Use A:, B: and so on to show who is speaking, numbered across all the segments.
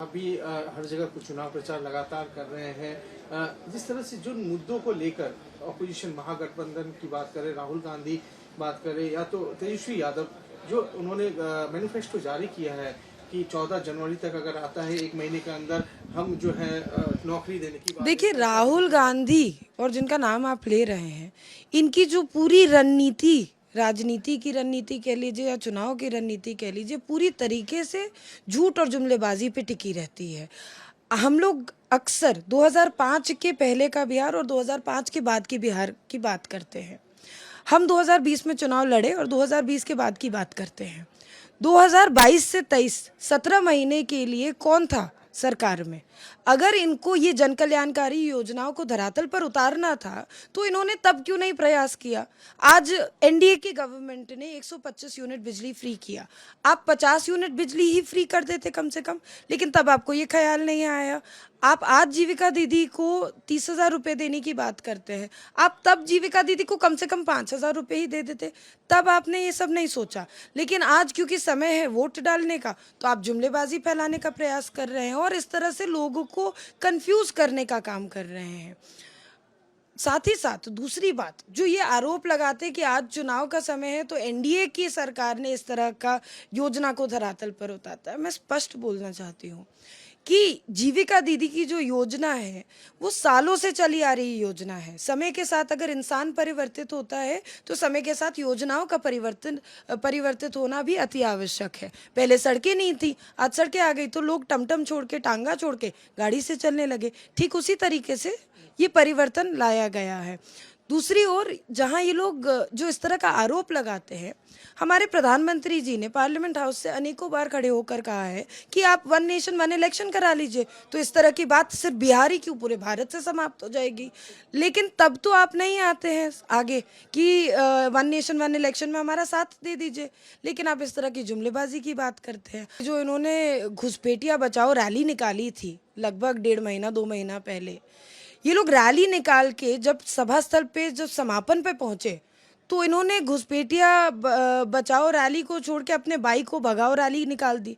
A: आप भी हर जगह कुछ चुनाव प्रचार लगातार कर रहे हैं। जिस तरह से जिन मुद्दों को लेकर ऑपोजिशन महागठबंधन की बात करें, राहुल गांधी बात करें या तो तेजस्वी यादव, जो उन्होंने मैनिफेस्टो जारी किया है कि 14 जनवरी तक अगर आता है, 1 महीने के अंदर हम जो है नौकरी देने की बात।
B: देखिए, राहुल गांधी और जिनका नाम आप ले रहे हैं, इनकी जो पूरी रणनीति, राजनीति की रणनीति कह लीजिए या चुनाव की रणनीति कह लीजिए, पूरी तरीके से झूठ और जुमलेबाजी पे टिकी रहती है। हम लोग अक्सर 2005 के पहले का बिहार और 2005 के बाद के बिहार की बात करते हैं। हम 2020 में चुनाव लड़े और 2020 के बाद की बात करते हैं। 2022 से 23 17 महीने के लिए कौन था सरकार में? अगर इनको ये जन कल्याणकारी योजनाओं को धरातल पर उतारना था तो इन्होंने तब क्यों नहीं प्रयास किया? आज एनडीए की गवर्नमेंट ने 125 यूनिट बिजली फ्री किया। आप 50 यूनिट बिजली ही फ्री कर देते कम से कम, लेकिन तब आपको ये ख्याल नहीं आया। आप आज जीविका दीदी को 30,000 रुपये देने की बात करते हैं, आप तब जीविका दीदी को कम से कम 5,000 रुपये ही दे देते, तब आपने ये सब नहीं सोचा। लेकिन आज क्योंकि समय है वोट डालने का, तो आप जुमलेबाजी फैलाने का प्रयास कर रहे हैं और इस तरह से लोगों को कंफ्यूज करने का काम कर रहे हैं। साथ ही साथ दूसरी बात, जो ये आरोप लगाते कि आज चुनाव का समय है तो एनडीए की सरकार ने इस तरह का योजना को धरातल पर उतारा है, मैं स्पष्ट बोलना चाहती हूँ कि जीविका दीदी की जो योजना है वो सालों से चली आ रही योजना है। समय के साथ अगर इंसान परिवर्तित होता है तो समय के साथ योजनाओं का परिवर्तित होना भी अति आवश्यक है। पहले सड़कें नहीं थी, आज सड़कें आ गई तो लोग टमटम छोड़ के, टांगा छोड़ के गाड़ी से चलने लगे। ठीक उसी तरीके से ये परिवर्तन लाया गया है। दूसरी ओर जहां ये लोग जो इस तरह का आरोप लगाते हैं, हमारे प्रधानमंत्री जी ने पार्लियामेंट हाउस से अनेकों बार खड़े होकर कहा है कि आप वन नेशन वन इलेक्शन करा लीजिए, तो इस तरह की बात सिर्फ बिहार ही क्यों, पूरे भारत से समाप्त हो जाएगी। लेकिन तब तो आप नहीं आते हैं आगे कि वन नेशन वन इलेक्शन में हमारा साथ दे दीजिए, लेकिन आप इस तरह की जुमलेबाजी की बात करते हैं। जो इन्होंने घुसपैठिया बचाओ रैली निकाली थी लगभग 1.5 महीना 2 महीना पहले, ये लोग रैली निकाल के जब सभा स्थल पे जब समापन पे पहुंचे तो इन्होंने घुसपैठिया बचाओ रैली को छोड़ के अपने भाई को भगाओ रैली निकाल दी।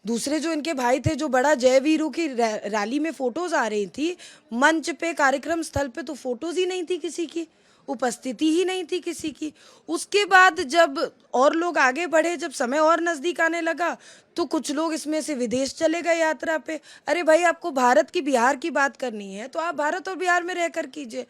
B: दूसरे जो इनके भाई थे, जो बड़ा जय वीरू की रैली में फोटोज आ रही थी, मंच पे कार्यक्रम स्थल पे तो फोटोज ही नहीं थी, किसी की उपस्थिति ही नहीं थी किसी की। उसके बाद जब और लोग आगे बढ़े, जब समय और नज़दीक आने लगा तो कुछ लोग इसमें से विदेश चले गए यात्रा पे। अरे भाई, आपको भारत की बिहार की बात करनी है तो आप भारत और बिहार में रहकर कीजिए।